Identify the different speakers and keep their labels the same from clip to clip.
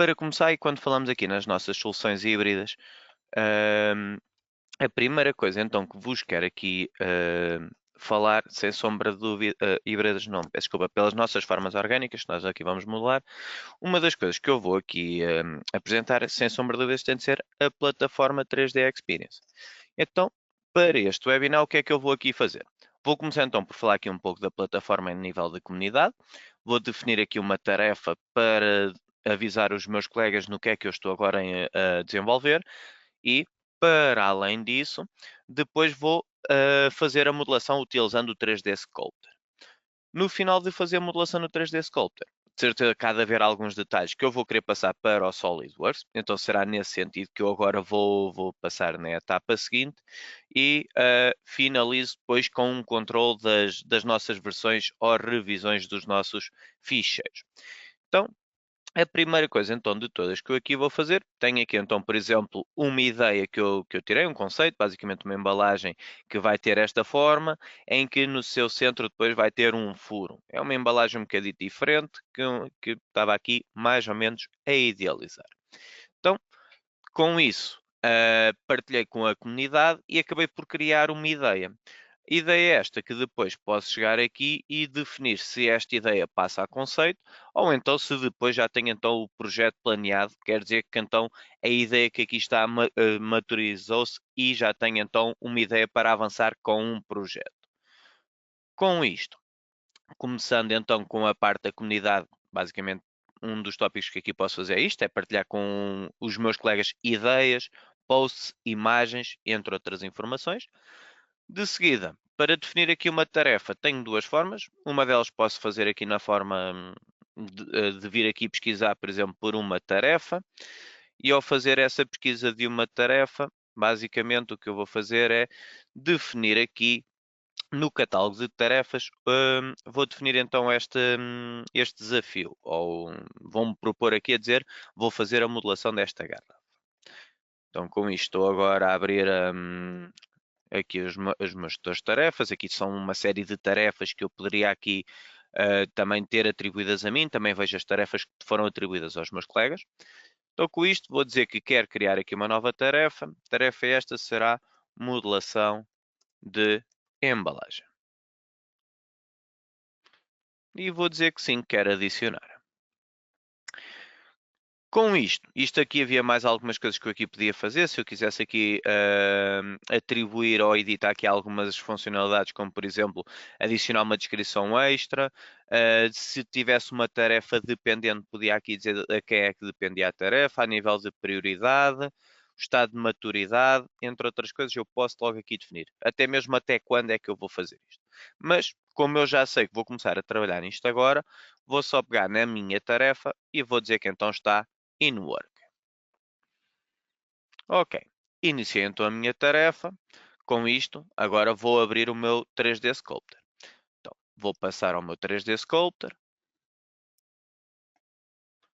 Speaker 1: para começar, e quando falamos aqui nas nossas soluções híbridas, a primeira coisa então que vos quero aqui falar, sem sombra de dúvida, híbridas não, peço desculpa, pelas nossas formas orgânicas, que nós aqui vamos modelar, uma das coisas que eu vou aqui apresentar, sem sombra de dúvidas, tem de ser a plataforma 3D Experience. Então, para este webinar, o que é que eu vou aqui fazer? Vou começar então por falar aqui um pouco da plataforma em nível de comunidade, vou definir aqui uma tarefa para avisar os meus colegas no que é que eu estou agora a desenvolver e, para além disso, depois vou fazer a modelação utilizando o 3D Sculptor. No final de fazer a modelação no 3D Sculptor, de certeza que há de haver alguns detalhes que eu vou querer passar para o SolidWorks, então será nesse sentido que eu agora vou passar na etapa seguinte e finalizo depois com um controle das nossas versões ou revisões dos nossos ficheiros. Então, a primeira coisa, então, de todas que eu aqui vou fazer, tenho aqui, então, por exemplo, uma ideia que eu tirei, um conceito, basicamente uma embalagem que vai ter esta forma, em que no seu centro depois vai ter um furo. É uma embalagem um bocadinho diferente, que estava aqui mais ou menos a idealizar. Então, com isso, partilhei com a comunidade e acabei por criar uma ideia. Ideia esta que depois posso chegar aqui e definir se esta ideia passa a conceito ou então se depois já tenho então o projeto planeado, quer dizer que então a ideia que aqui está maturizou-se e já tenho então uma ideia para avançar com um projeto. Com isto, começando então com a parte da comunidade, basicamente um dos tópicos que aqui posso fazer é isto, é partilhar com os meus colegas ideias, posts, imagens, entre outras informações. De seguida, para definir aqui uma tarefa, tenho duas formas. Uma delas posso fazer aqui na forma de vir aqui pesquisar, por exemplo, por uma tarefa. E ao fazer essa pesquisa de uma tarefa, basicamente o que eu vou fazer é definir aqui no catálogo de tarefas, vou definir então este desafio. Ou vou-me propor aqui a dizer, vou fazer a modelação desta garrafa. Então, com isto, estou agora a abrir aqui os meus gestores de tarefas. Aqui são uma série de tarefas que eu poderia aqui também ter atribuídas a mim. Também vejo as tarefas que foram atribuídas aos meus colegas. Então, com isto, vou dizer que quero criar aqui uma nova tarefa. A tarefa esta será modelação de embalagem. E vou dizer que sim, quero adicionar. Com isto aqui havia mais algumas coisas que eu aqui podia fazer, se eu quisesse aqui atribuir ou editar aqui algumas funcionalidades, como por exemplo, adicionar uma descrição extra, se tivesse uma tarefa dependente, podia aqui dizer a quem é que dependia a tarefa, a nível de prioridade, o estado de maturidade, entre outras coisas, eu posso logo aqui definir, até mesmo até quando é que eu vou fazer isto. Mas, como eu já sei que vou começar a trabalhar nisto agora, vou só pegar na minha tarefa e vou dizer que então está in work. Ok, iniciei então a minha tarefa. Com isto, agora vou abrir o meu 3D Sculptor. Então, vou passar ao meu 3D Sculptor.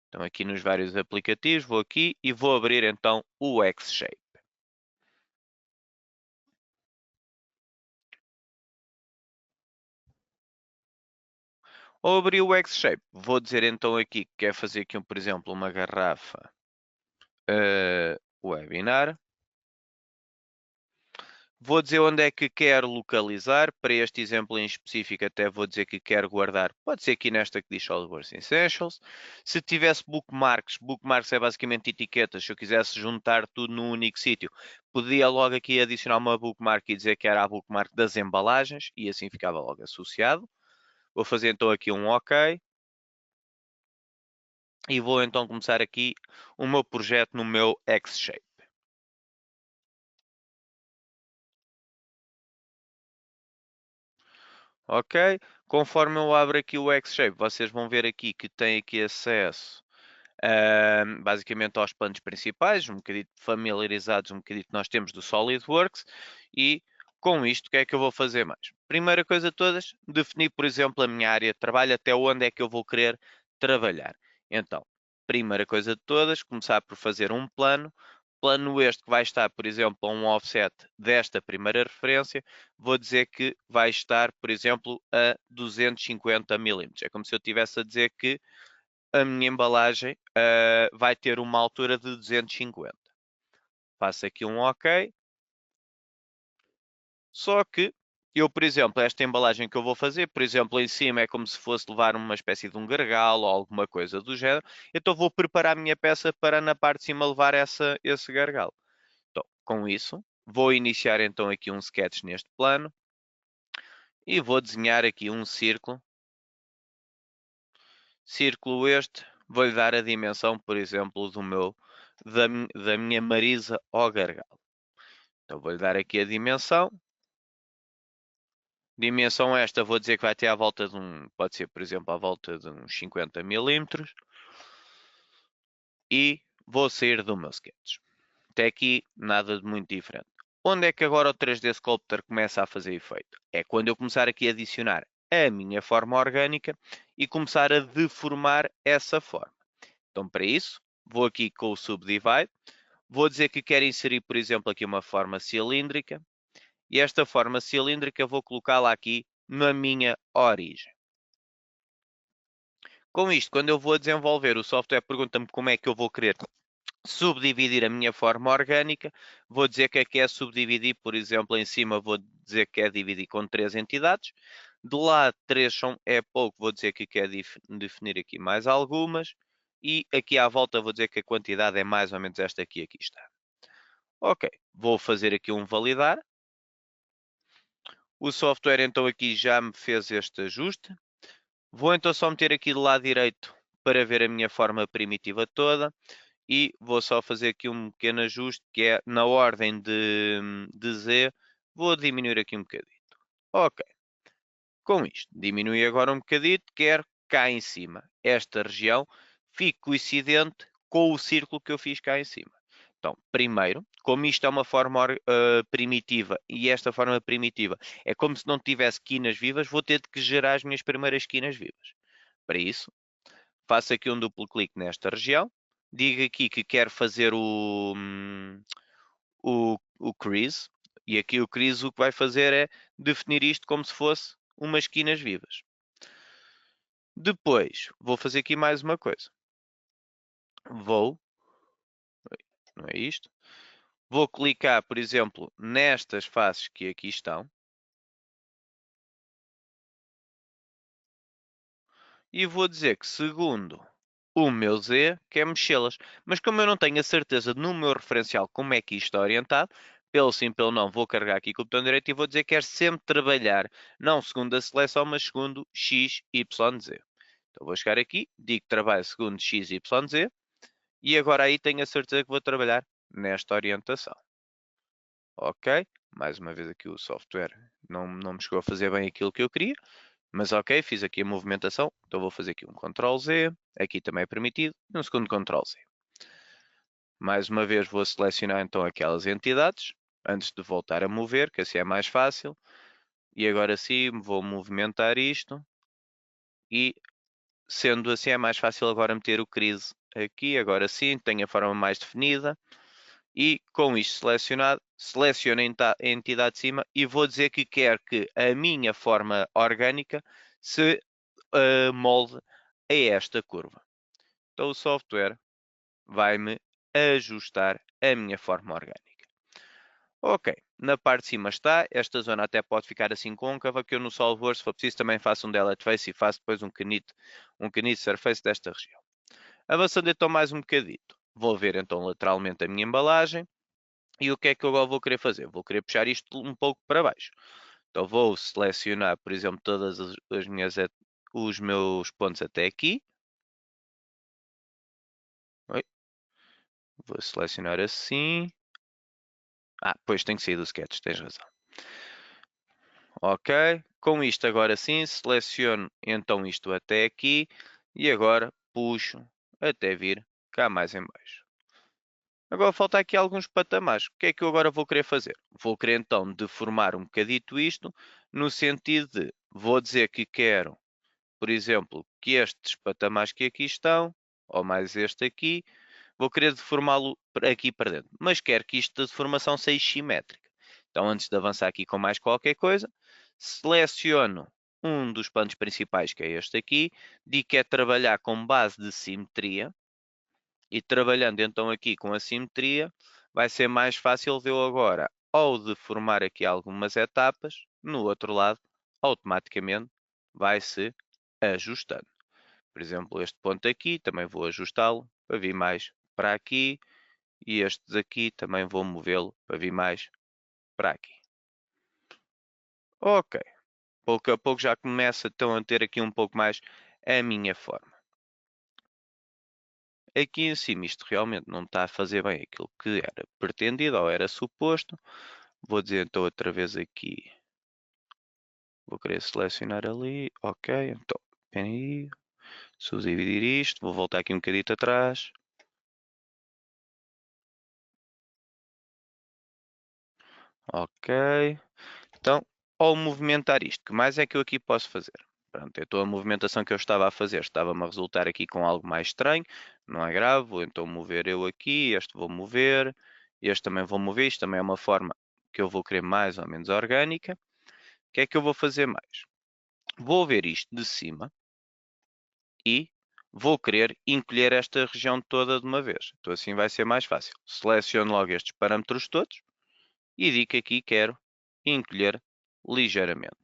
Speaker 1: Então, aqui nos vários aplicativos, vou aqui e vou abrir então o X-Shape. Ao abrir o X-Shape, vou dizer então aqui que quer fazer aqui, por exemplo, uma garrafa webinar. Vou dizer onde é que quero localizar. Para este exemplo em específico, até vou dizer que quero guardar. Pode ser aqui nesta que diz SolidWorks Essentials. Se tivesse bookmarks, bookmarks é basicamente etiquetas. Se eu quisesse juntar tudo num único sítio, podia logo aqui adicionar uma bookmark e dizer que era a bookmark das embalagens e assim ficava logo associado. Vou fazer então aqui um OK. E vou então começar aqui o meu projeto no meu X-Shape. Ok? Conforme eu abro aqui o X-Shape, vocês vão ver aqui que tem aqui acesso basicamente aos planos principais, um bocadinho familiarizados, um bocadinho que nós temos do SolidWorks e com isto, o que é que eu vou fazer mais? Primeira coisa de todas, definir, por exemplo, a minha área de trabalho, até onde é que eu vou querer trabalhar. Então, primeira coisa de todas, começar por fazer um plano. Plano este que vai estar, por exemplo, a um offset desta primeira referência, vou dizer que vai estar, por exemplo, a 250 mm. É como se eu estivesse a dizer que a minha embalagem vai ter uma altura de 250. Faço aqui um OK. Só que eu, por exemplo, esta embalagem que eu vou fazer, por exemplo, em cima é como se fosse levar uma espécie de um gargalo ou alguma coisa do género. Então vou preparar a minha peça para na parte de cima levar esse gargalo. Então, com isso, vou iniciar então aqui um sketch neste plano e vou desenhar aqui um círculo. Círculo este, vou-lhe dar a dimensão, por exemplo, da minha Marisa ao gargalo. Então vou-lhe dar aqui a dimensão. Dimensão esta, vou dizer que vai ter à volta de pode ser, por exemplo, à volta de uns 50 milímetros. E vou sair do meu sketch. Até aqui, nada de muito diferente. Onde é que agora o 3D Sculptor começa a fazer efeito? É quando eu começar aqui a adicionar a minha forma orgânica e começar a deformar essa forma. Então, para isso, vou aqui com o Subdivide. Vou dizer que quero inserir, por exemplo, aqui uma forma cilíndrica. E esta forma cilíndrica vou colocá-la aqui na minha origem. Com isto, quando eu vou desenvolver, o software pergunta-me como é que eu vou querer subdividir a minha forma orgânica. Vou dizer que é subdividir, por exemplo, em cima vou dizer que é dividir com 3 entidades. De lá, 3 é pouco, vou dizer que quer definir aqui mais algumas. E aqui à volta vou dizer que a quantidade é mais ou menos esta aqui está. Ok, vou fazer aqui um validar. O software então aqui já me fez este ajuste. Vou então só meter aqui do lado direito para ver a minha forma primitiva toda. E vou só fazer aqui um pequeno ajuste, que é na ordem de Z. Vou diminuir aqui um bocadito. Ok. Com isto, diminui agora um bocadito, quero cá em cima. Esta região fique coincidente com o círculo que eu fiz cá em cima. Então, primeiro, como isto é uma forma primitiva e esta forma primitiva é como se não tivesse quinas vivas, vou ter que gerar as minhas primeiras quinas vivas. Para isso, faço aqui um duplo clique nesta região, digo aqui que quero fazer o crease, e aqui o crease o que vai fazer é definir isto como se fosse umas quinas vivas. Depois, vou fazer aqui mais uma coisa. Não é isto? Vou clicar, por exemplo, nestas faces que aqui estão. E vou dizer que segundo o meu Z, quer mexê-las. Mas como eu não tenho a certeza no meu referencial como é que isto está orientado, pelo sim, pelo não, vou carregar aqui com o botão direito e vou dizer que quero sempre trabalhar, não segundo a seleção, mas segundo X, Y, Z. Então vou chegar aqui, digo que trabalho segundo X, Y, Z, e agora aí tenho a certeza que vou trabalhar nesta orientação. Ok, mais uma vez aqui o software não me chegou a fazer bem aquilo que eu queria. Mas ok, fiz aqui a movimentação, então vou fazer aqui um Ctrl Z, aqui também é permitido, e um segundo Ctrl Z. Mais uma vez vou selecionar então aquelas entidades, antes de voltar a mover, que assim é mais fácil. E agora sim, vou movimentar isto. E sendo assim é mais fácil agora meter o crease aqui, agora sim, tenho a forma mais definida. E com isto selecionado, seleciono a entidade de cima e vou dizer que quero que a minha forma orgânica se molde a esta curva. Então o software vai-me ajustar a minha forma orgânica. Ok, na parte de cima está, esta zona até pode ficar assim côncava, que eu no SolveWorks, se for preciso, também faço um delete face e faço depois um canito surface desta região. Avançando então mais um bocadito, vou ver então lateralmente a minha embalagem e o que é que eu agora vou querer fazer? Vou querer puxar isto um pouco para baixo. Então vou selecionar, por exemplo, todas os meus pontos até aqui. Oi. Vou selecionar assim. Pois tem que sair do sketch, tens razão. Ok, com isto agora sim, seleciono então isto até aqui e agora puxo até vir cá mais em baixo. Agora falta aqui alguns patamares. O que é que eu agora vou querer fazer? Vou querer então deformar um bocadito isto, no sentido de, vou dizer que quero, por exemplo, que estes patamares que aqui estão, ou mais este aqui, vou querer deformá-lo aqui para dentro. Mas quero que isto da deformação seja simétrica. Então, antes de avançar aqui com mais qualquer coisa, seleciono um dos planos principais, que é este aqui, digo que é trabalhar com base de simetria, e trabalhando então aqui com a simetria, vai ser mais fácil de eu agora, ou de formar aqui algumas etapas, no outro lado, automaticamente vai-se ajustando. Por exemplo, este ponto aqui, também vou ajustá-lo para vir mais para aqui, e estes aqui também vou movê-lo para vir mais para aqui. Ok, pouco a pouco já começa então a ter aqui um pouco mais a minha forma. Aqui em cima isto realmente não está a fazer bem aquilo que era pretendido ou era suposto. Vou dizer então outra vez aqui. Vou querer selecionar ali. Ok, então, aí. Se eu dividir isto, vou voltar aqui um bocadito atrás. Ok. Então, ao movimentar isto, que mais é que eu aqui posso fazer? Pronto, então a movimentação que eu estava a fazer estava-me a resultar aqui com algo mais estranho. Não é grave, vou então mover eu aqui, este vou mover, este também vou mover, isto também é uma forma que eu vou querer mais ou menos orgânica. O que é que eu vou fazer mais? Vou ver isto de cima e vou querer encolher esta região toda de uma vez. Então assim vai ser mais fácil. Seleciono logo estes parâmetros todos e digo que aqui quero encolher ligeiramente.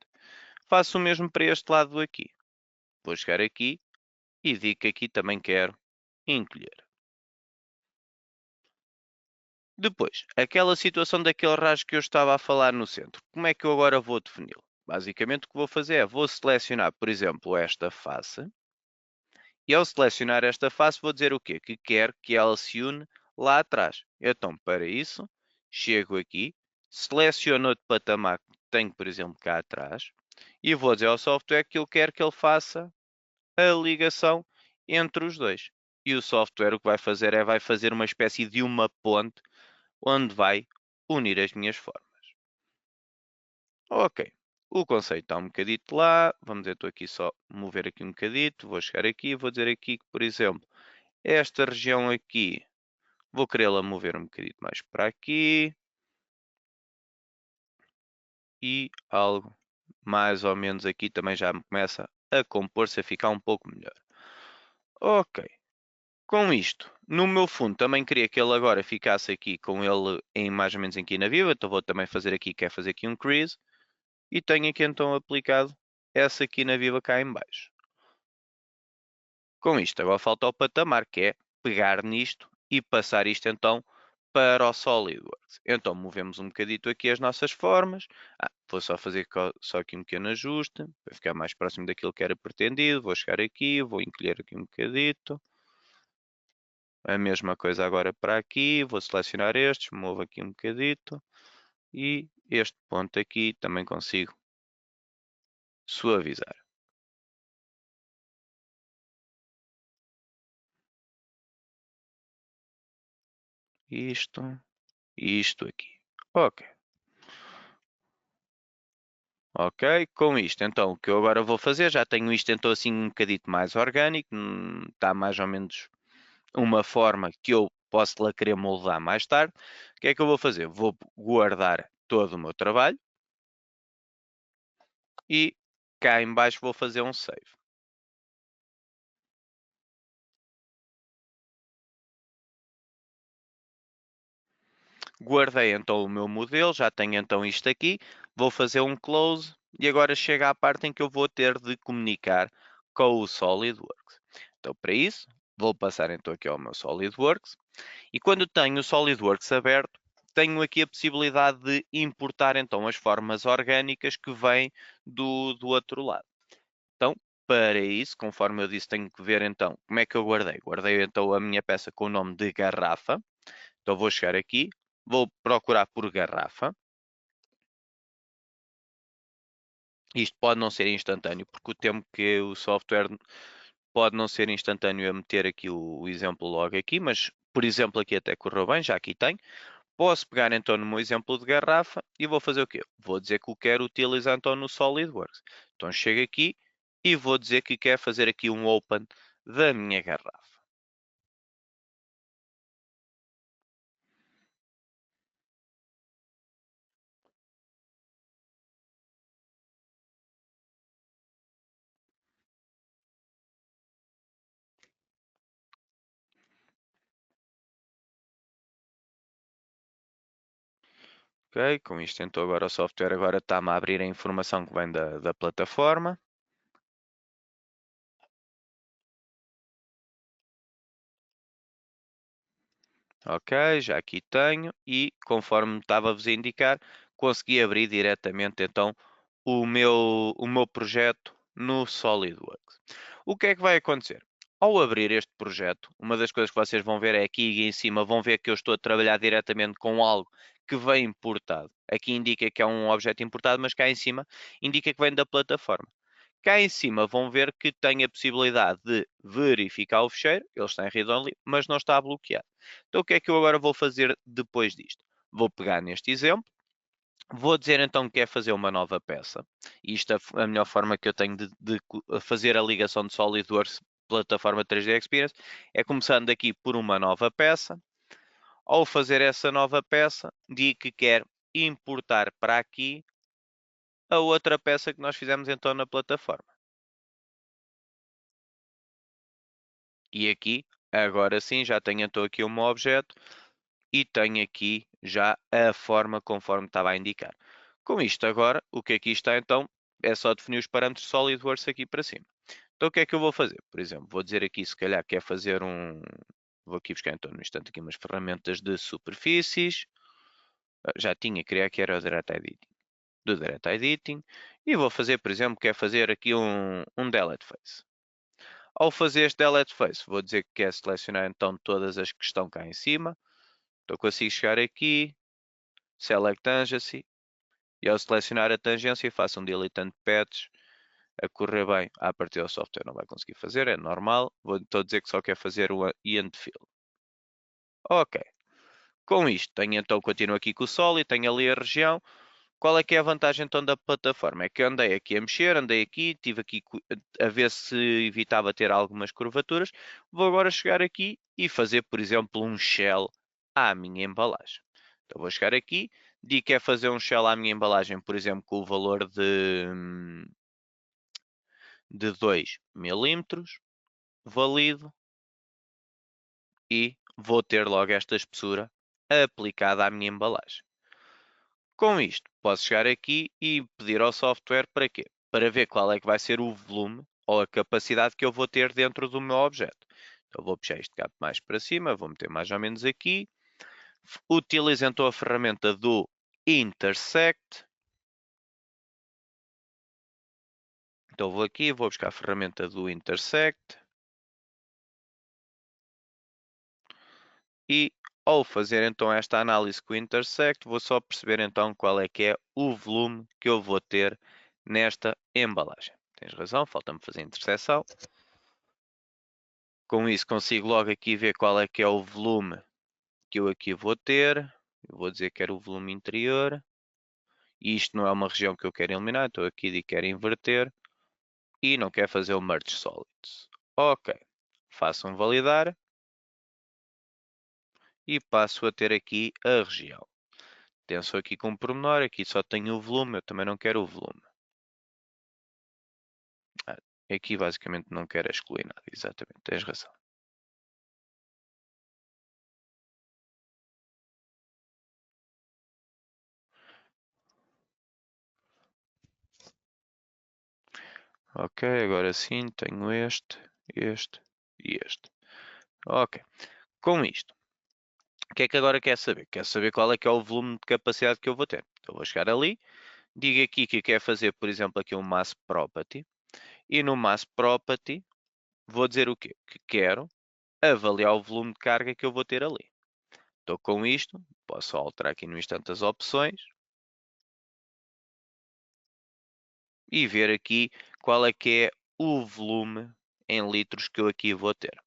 Speaker 1: Faço o mesmo para este lado aqui. Vou chegar aqui e digo que aqui também quero encolher. Depois, aquela situação daquele rasgo que eu estava a falar no centro. Como é que eu agora vou defini-lo? Basicamente o que vou fazer é, vou selecionar, por exemplo, esta face. E ao selecionar esta face, vou dizer o quê? Que quero que ela se une lá atrás. Então, para isso, chego aqui, seleciono outro patamar que tenho, por exemplo, cá atrás, e vou dizer ao software que eu quero que ele faça a ligação entre os dois. E o software o que vai fazer é vai fazer uma espécie de uma ponte onde vai unir as minhas formas. Ok, o conceito está um bocadito lá. Vamos dizer, estou aqui só mover aqui um bocadito. Vou chegar aqui e vou dizer aqui que, por exemplo, esta região aqui, vou querê-la mover um bocadito mais para aqui. E algo mais ou menos aqui também já me começa a compor-se, a ficar um pouco melhor. Ok. Com isto, no meu fundo também queria que ele agora ficasse aqui com ele em mais ou menos aqui na viva, então vou também fazer aqui, quer fazer aqui um crease, e tenho aqui então aplicado essa aqui na viva cá em baixo. Com isto, agora falta o patamar, que é pegar nisto e passar isto então para o SolidWorks. Então movemos um bocadito aqui as nossas formas. Vou só fazer só aqui um pequeno ajuste, para ficar mais próximo daquilo que era pretendido. Vou chegar aqui, vou encolher aqui um bocadito. A mesma coisa agora para aqui, vou selecionar estes, movo aqui um bocadito e este ponto aqui também consigo suavizar. Isto e isto aqui. Ok. Ok, com isto então o que eu agora vou fazer, já tenho isto então assim um bocadito mais orgânico, está mais ou menos uma forma que eu posso lá querer moldar mais tarde. O que é que eu vou fazer? Vou guardar todo o meu trabalho e cá em baixo vou fazer um save. Guardei então o meu modelo, já tenho então isto aqui, vou fazer um close e agora chega à parte em que eu vou ter de comunicar com o SolidWorks. Então para isso, vou passar então aqui ao meu SolidWorks e quando tenho o SolidWorks aberto, tenho aqui a possibilidade de importar então as formas orgânicas que vêm do outro lado. Então, para isso, conforme eu disse, tenho que ver então como é que eu guardei. Guardei então a minha peça com o nome de garrafa. Então vou chegar aqui, vou procurar por garrafa. Isto pode não ser instantâneo, porque o tempo que o software pode não ser instantâneo a meter aqui o exemplo logo aqui, mas por exemplo aqui até correu bem, já aqui tem. Posso pegar então no meu exemplo de garrafa e vou fazer o quê? Vou dizer que o quero utilizar então no SolidWorks. Então chego aqui e vou dizer que quero fazer aqui um open da minha garrafa. Ok, com isto então agora o software agora está-me a abrir a informação que vem da plataforma. Ok, já aqui tenho e conforme estava-vos a indicar, consegui abrir diretamente então o meu projeto no SolidWorks. O que é que vai acontecer? Ao abrir este projeto, uma das coisas que vocês vão ver é aqui em cima, vão ver que eu estou a trabalhar diretamente com algo que vem importado. Aqui indica que é um objeto importado, mas cá em cima indica que vem da plataforma. Cá em cima vão ver que tem a possibilidade de verificar o fecheiro, ele está em read-only, mas não está bloqueado. Então o que é que eu agora vou fazer depois disto? Vou pegar neste exemplo, vou dizer então que é fazer uma nova peça. E isto é a melhor forma que eu tenho de fazer a ligação de SolidWorks plataforma 3D Experience, é começando aqui por uma nova peça. Ao fazer essa nova peça, digo que quer importar para aqui a outra peça que nós fizemos então na plataforma. E aqui, agora sim, já tenho então aqui um objeto e tenho aqui já a forma conforme estava a indicar. Com isto agora, o que aqui está então é só definir os parâmetros de SolidWorks aqui para cima. Então o que é que eu vou fazer? Por exemplo, vou dizer aqui se calhar que é fazer um... Vou aqui buscar então no instante aqui umas ferramentas de superfícies. Já tinha, queria que era o Direct Editing. Do Direct Editing. E vou fazer, por exemplo, que é fazer aqui um Delete Face. Ao fazer este Delete Face, vou dizer que quer selecionar então todas as que estão cá em cima. Então consigo chegar aqui, Select Tangency, e ao selecionar a tangência faço um Delete and Patch, a correr bem. A partir do software não vai conseguir fazer, é normal. Vou então dizer que só quer fazer o End Fill. Ok. Com isto, tenho então, continuo aqui com o Solid, tenho ali a região. Qual é que é a vantagem então da plataforma? É que andei aqui a mexer, andei aqui, estive aqui a ver se evitava ter algumas curvaturas. Vou agora chegar aqui e fazer, por exemplo, um shell à minha embalagem. Então vou chegar aqui, digo que é fazer um shell à minha embalagem, por exemplo, com o valor de 2 milímetros, valido e vou ter logo esta espessura aplicada à minha embalagem. Com isto, posso chegar aqui e pedir ao software para quê? Para ver qual é que vai ser o volume ou a capacidade que eu vou ter dentro do meu objeto. Então vou puxar este gato mais para cima, vou meter mais ou menos aqui. Utilizo então a ferramenta do Intersect. Então vou aqui, vou buscar a ferramenta do Intersect. E ao fazer então esta análise com o Intersect, vou só perceber então qual é que é o volume que eu vou ter nesta embalagem. Tens razão, falta-me fazer a interseção. Com isso consigo logo aqui ver qual é que é o volume que eu aqui vou ter. Eu vou dizer que era o volume interior. E isto não é uma região que eu quero eliminar, então aqui digo que quero inverter. E não quero fazer o Merge Solids. Ok, faço um validar. E passo a ter aqui a região. Atenção aqui com o pormenor, aqui só tenho o volume, eu também não quero o volume. Aqui basicamente não quero excluir nada, exatamente, tens razão. Ok, agora sim tenho este e este. Ok, com isto, o que é que agora quer saber? Quer saber qual é que é o volume de capacidade que eu vou ter. Então vou chegar ali, digo aqui que quer fazer, por exemplo, aqui um Mass Property. E no Mass Property vou dizer o quê? Que quero avaliar o volume de carga que eu vou ter ali. Estou com isto, posso alterar aqui no instante as opções e ver aqui qual é que é o volume em litros que eu aqui vou ter.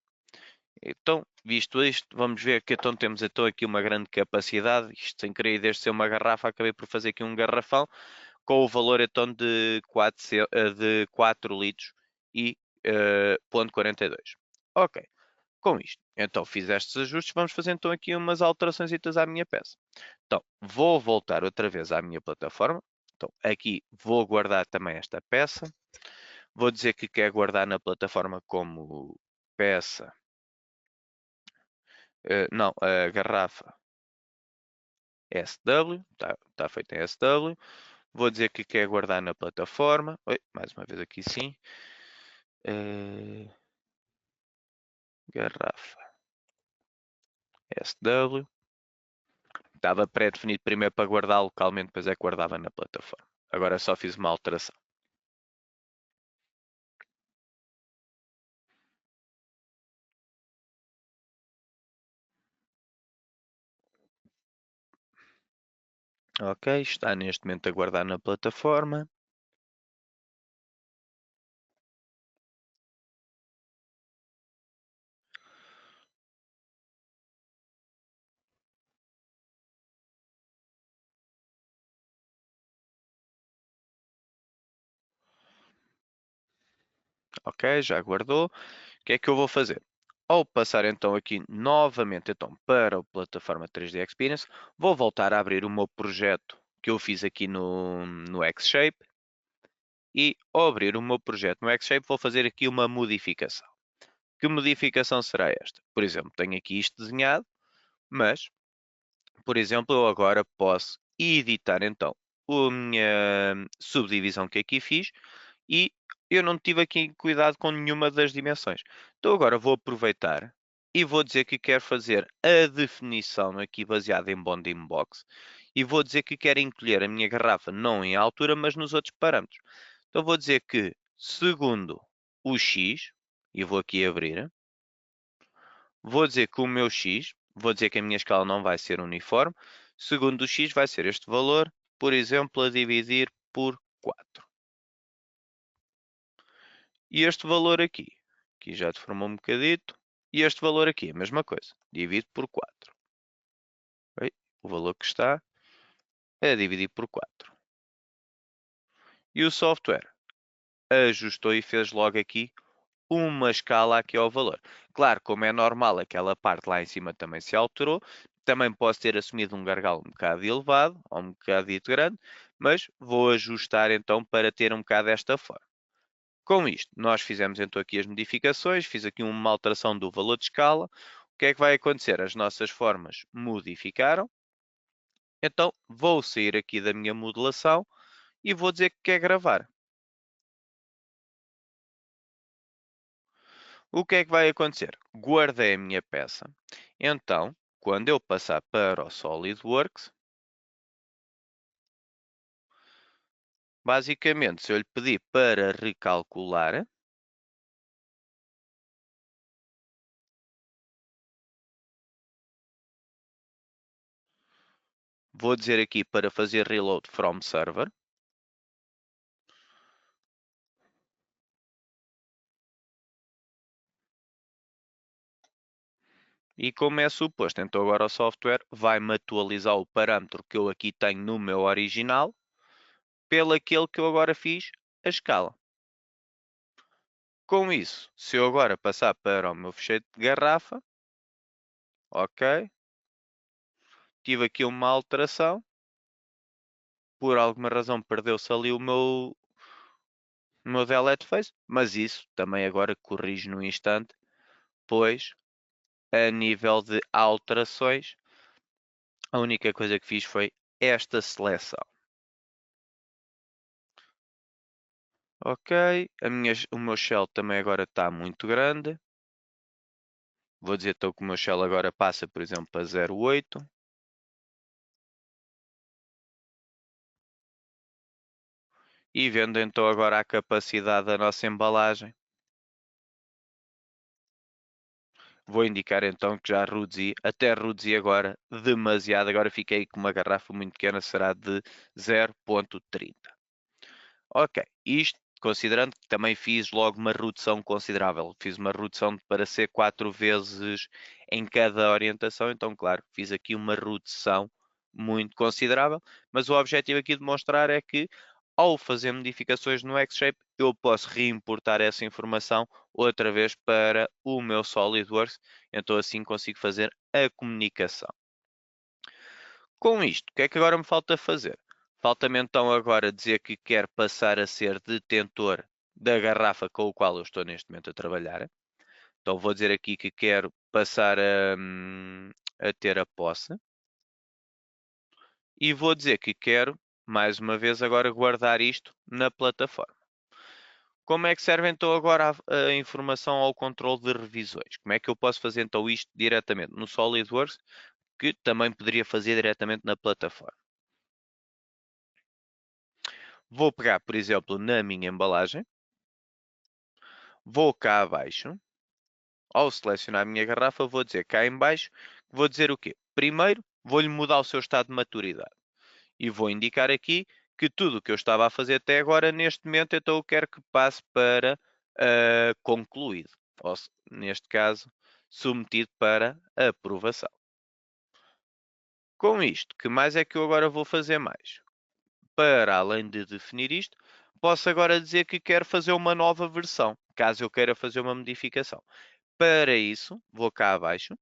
Speaker 1: Então, visto isto, vamos ver que então temos então aqui uma grande capacidade. Isto sem querer, desde ser uma garrafa, acabei por fazer aqui um garrafão com o valor então de 4 litros e 0,42. Ok, com isto. Então fiz estes ajustes, vamos fazer então aqui umas alterações à minha peça. Então, vou voltar outra vez à minha plataforma. Então, aqui vou guardar também esta peça. Vou dizer que quer guardar na plataforma como peça. Não, a garrafa SW, está feito em SW. Vou dizer que quer guardar na plataforma. Oi, mais uma vez aqui sim. Garrafa SW. Estava pré-definido primeiro para guardar localmente, depois é que guardava na plataforma. Agora só fiz uma alteração. Ok, está neste momento a guardar na plataforma. Ok, já guardou. O que é que eu vou fazer? Ao passar então aqui novamente então, para a plataforma 3D Experience, vou voltar a abrir o meu projeto que eu fiz aqui no Xshape e ao abrir o meu projeto no Xshape vou fazer aqui uma modificação. Que modificação será esta? Por exemplo, tenho aqui isto desenhado, mas, por exemplo, eu agora posso editar então a minha subdivisão que aqui fiz e eu não tive aqui cuidado com nenhuma das dimensões. Então agora vou aproveitar e vou dizer que quero fazer a definição aqui baseada em bounding box e vou dizer que quero encolher a minha garrafa não em altura, mas nos outros parâmetros. Então vou dizer que segundo o X, e vou aqui abrir, vou dizer que o meu X, vou dizer que a minha escala não vai ser uniforme, segundo o X vai ser este valor, por exemplo, a dividir por 4. E este valor aqui já deformou um bocadito, e este valor aqui, a mesma coisa, divido por 4. Okay? O valor que está é dividir por 4. E o software ajustou e fez logo aqui uma escala aqui ao valor. Claro, como é normal, aquela parte lá em cima também se alterou. Também posso ter assumido um gargalo um bocado elevado, ou um bocadito grande, mas vou ajustar então para ter um bocado desta forma. Com isto, nós fizemos então aqui as modificações, fiz aqui uma alteração do valor de escala. O que é que vai acontecer? As nossas formas modificaram. Então, vou sair aqui da minha modelação e vou dizer que quer gravar. O que é que vai acontecer? Guardei a minha peça. Então, quando eu passar para o SolidWorks, basicamente, se eu lhe pedir para recalcular, vou dizer aqui para fazer reload from server. E como é suposto, então agora o software vai-me atualizar o parâmetro que eu aqui tenho no meu original pelo aquele que eu agora fiz a escala. Com isso, se eu agora passar para o meu fecheiro de garrafa, ok, tive aqui uma alteração, por alguma razão perdeu-se ali o meu delete face, mas isso também agora corrijo no instante, pois a nível de alterações, a única coisa que fiz foi esta seleção. Ok, o meu shell também agora está muito grande. Vou dizer então que o meu shell agora passa, por exemplo, para 0,8. E vendo então agora a capacidade da nossa embalagem, vou indicar então que já reduzi, até reduzi agora demasiado. Agora fiquei com uma garrafa muito pequena, será de 0,30. Ok, isto considerando que também fiz logo uma redução considerável. Fiz uma redução para ser 4 vezes em cada orientação, então claro, fiz aqui uma redução muito considerável, mas o objetivo aqui de mostrar é que ao fazer modificações no Xshape, eu posso reimportar essa informação outra vez para o meu SolidWorks, então assim consigo fazer a comunicação. Com isto, o que é que agora me falta fazer? Falta-me então agora dizer que quero passar a ser detentor da garrafa com a qual eu estou neste momento a trabalhar. Então vou dizer aqui que quero passar a ter a posse. e vou dizer que quero, mais uma vez, agora guardar isto na plataforma. Como é que serve então agora a informação ao controle de revisões? Como é que eu posso fazer então isto diretamente no SolidWorks, que também poderia fazer diretamente na plataforma? Vou pegar, por exemplo, na minha embalagem, vou cá abaixo, ao selecionar a minha garrafa, vou dizer cá em baixo, vou dizer o quê? Primeiro, vou-lhe mudar o seu estado de maturidade. E vou indicar aqui que tudo o que eu estava a fazer até agora, neste momento, então eu quero que passe para concluído. Ou, neste caso, submetido para aprovação. Com isto, que mais é que eu agora vou fazer mais? Para além de definir isto, posso agora dizer que quero fazer uma nova versão, caso eu queira fazer uma modificação. Para isso, vou cá abaixo,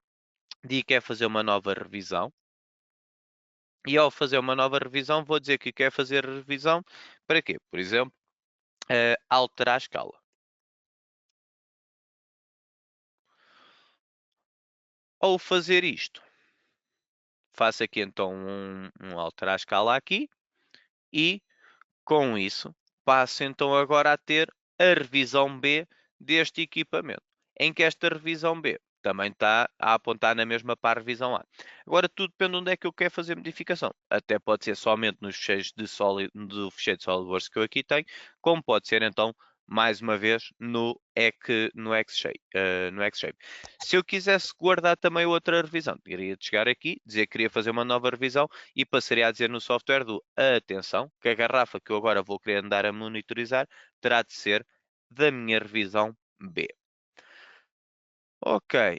Speaker 1: digo que quer fazer uma nova revisão, e ao fazer uma nova revisão, vou dizer que quer fazer revisão para quê? Por exemplo, alterar a escala. Ao fazer isto, faço aqui então um alterar a escala aqui e com isso passo então agora a ter a revisão B deste equipamento, em que esta revisão B também está a apontar na mesma para a revisão A. Agora tudo depende de onde é que eu quero fazer modificação. Até pode ser somente nos fecheiros do fecheiro de SolidWorks que eu aqui tenho, como pode ser então mais uma vez no X-Shape. Se eu quisesse guardar também outra revisão, teria de chegar aqui, dizer que queria fazer uma nova revisão e passaria a dizer no software do atenção, que a garrafa que eu agora vou querer andar a monitorizar terá de ser da minha revisão B. Ok,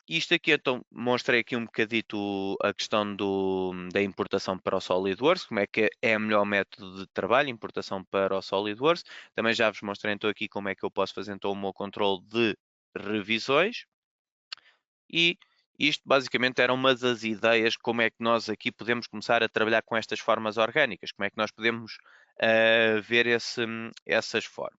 Speaker 1: isto aqui então mostrei aqui um bocadito a questão da importação para o SolidWorks, como é que é o melhor método de trabalho, importação para o SolidWorks. Também já vos mostrei então aqui como é que eu posso fazer então o meu controle de revisões. E isto basicamente era uma das ideias, como é que nós aqui podemos começar a trabalhar com estas formas orgânicas, como é que nós podemos ver essas formas.